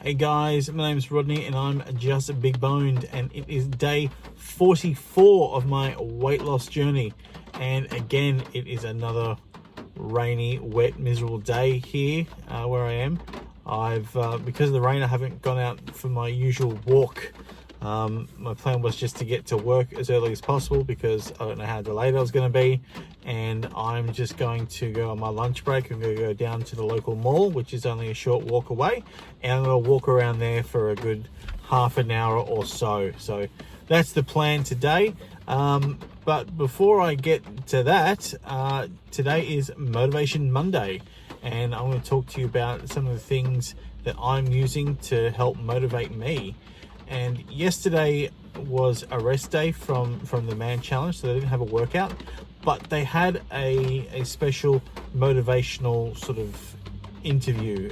Hey guys, my name is Rodney and I'm just big boned, and it is day 44 of my weight loss journey. And again, it is another rainy, wet, miserable day here where I am. Because of the rain, I haven't gone out for my usual walk. My plan was just to get to work as early as possible because I don't know how delayed I was going to be, and I'm just going to go on my lunch break. I'm going to go down to the local mall, which is only a short walk away, and I'm going to walk around there for a good half an hour or so. So that's the plan today. But before I get to that, today is Motivation Monday, and I'm going to talk to you about some of the things that I'm using to help motivate me. And yesterday was a rest day from the Man Challenge, so they didn't have a workout, but they had a special motivational sort of interview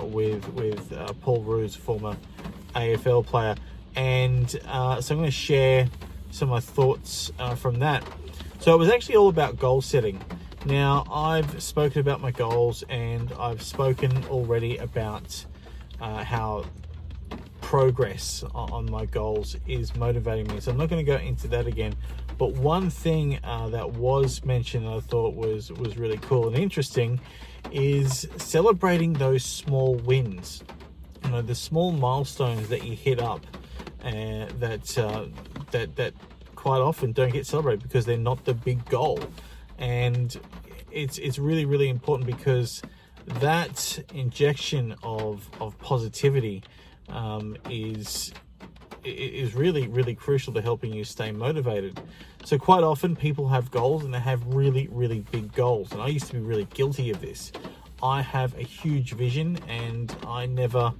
with Paul Roos, former AFL player, and so I'm going to share some of my thoughts from that. So it was actually all about goal setting. Now, I've spoken about my goals, and I've spoken already about how progress on my goals is motivating me, so I'm not going to go into that again. But one thing that was mentioned I thought was really cool and interesting is celebrating those small wins. You know, the small milestones that you hit up, that quite often don't get celebrated because they're not the big goal. And it's really, really important, because that injection of positivity is really, really crucial to helping you stay motivated. So quite often people have goals, and they have really, really big goals, and I used to be really guilty of this. I have a huge vision, and I never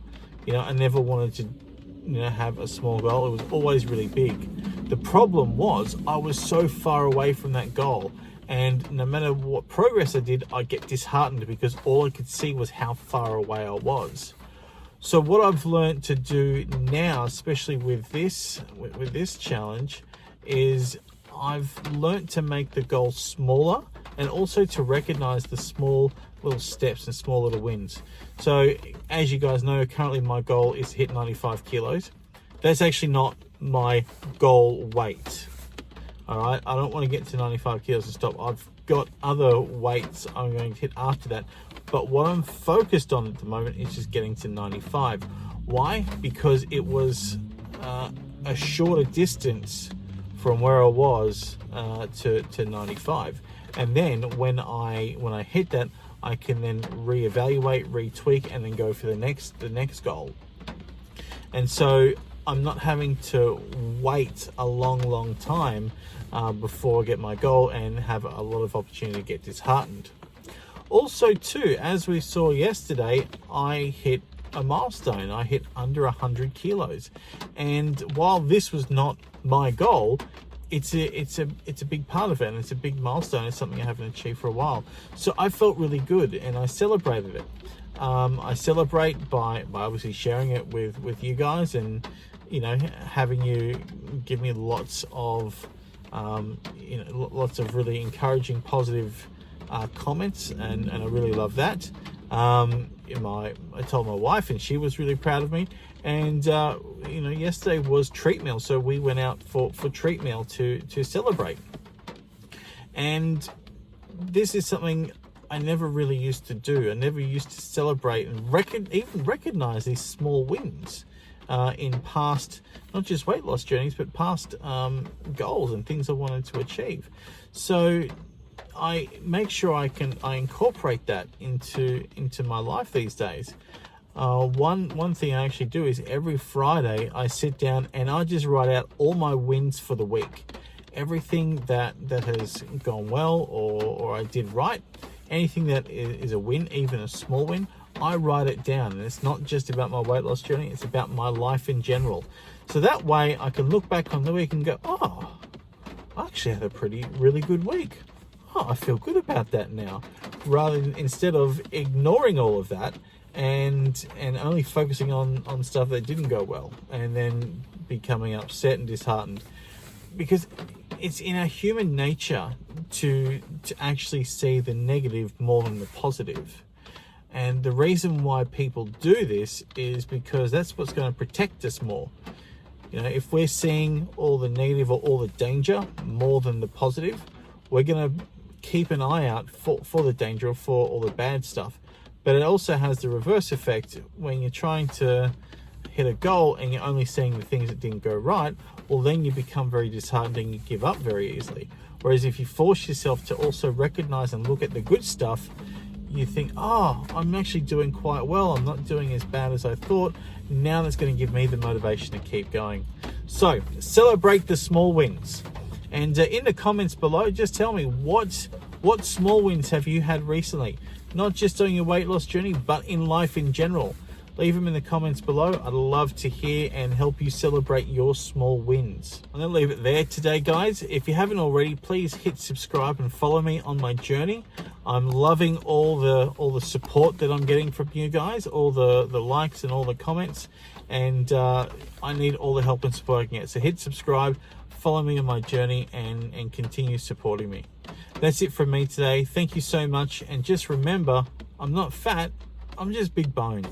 wanted to have a small goal. It was always really big. The problem was I was so far away from that goal, and no matter what progress I did, I'd get disheartened because all I could see was how far away I was. So what I've learned to do now, especially with this challenge, is I've learned to make the goal smaller, and also to recognize the small little steps and small little wins. So as you guys know, currently my goal is to hit 95 kilos. That's actually not my goal weight. All right, I don't want to get to 95 kilos and stop. I've got other weights I'm going to hit after that. But what I'm focused on at the moment is just getting to 95. Why? Because it was a shorter distance from where I was to 95. And then when I hit that, I can then reevaluate, retweak, and then go for the next goal. And so I'm not having to wait a long time before I get my goal and have a lot of opportunity to get disheartened. Also too, as we saw yesterday, I hit a milestone. I hit under 100 kilos. And while this was not my goal, it's a big part of it, and it's a big milestone. It's something I haven't achieved for a while. So I felt really good, and I celebrated it. I celebrate by obviously sharing it with you guys, and having you give me lots of really encouraging, positive comments, and I really love that. I told my wife, and she was really proud of me. And yesterday was treat meal, so we went out for treat meal to celebrate. And this is something I never really used to do. I never used to celebrate and even recognize these small wins in past, not just weight loss journeys, but past goals and things I wanted to achieve. So I make sure I incorporate that into my life these days. One thing I actually do is every Friday I sit down and I just write out all my wins for the week. Everything that has gone well or I did right, anything that is a win, even a small win, I write it down. And it's not just about my weight loss journey, it's about my life in general. So that way I can look back on the week and go, oh, I actually had a really good week. Oh, I feel good about that now. Instead of ignoring all of that and only focusing on stuff that didn't go well, and then becoming upset and disheartened. Because it's in our human nature to actually see the negative more than the positive. And the reason why people do this is because that's what's going to protect us more. You know, if we're seeing all the negative or all the danger more than the positive, we're going to keep an eye out for the danger or for all the bad stuff. But it also has the reverse effect. When you're trying to hit a goal and you're only seeing the things that didn't go right, well, then you become very disheartened and you give up very easily. Whereas if you force yourself to also recognize and look at the good stuff, you think, oh, I'm actually doing quite well. I'm not doing as bad as I thought. Now that's going to give me the motivation to keep going. So celebrate the small wins. And in the comments below, just tell me what small wins have you had recently? Not just on your weight loss journey, but in life in general. Leave them in the comments below. I'd love to hear and help you celebrate your small wins. I'm going to leave it there today, guys. If you haven't already, please hit subscribe and follow me on my journey. I'm loving all the support that I'm getting from you guys, all the likes and all the comments, and I need all the help and support I can get. So hit subscribe, follow me on my journey, and continue supporting me. That's it from me today. Thank you so much, and just remember, I'm not fat, I'm just big boned.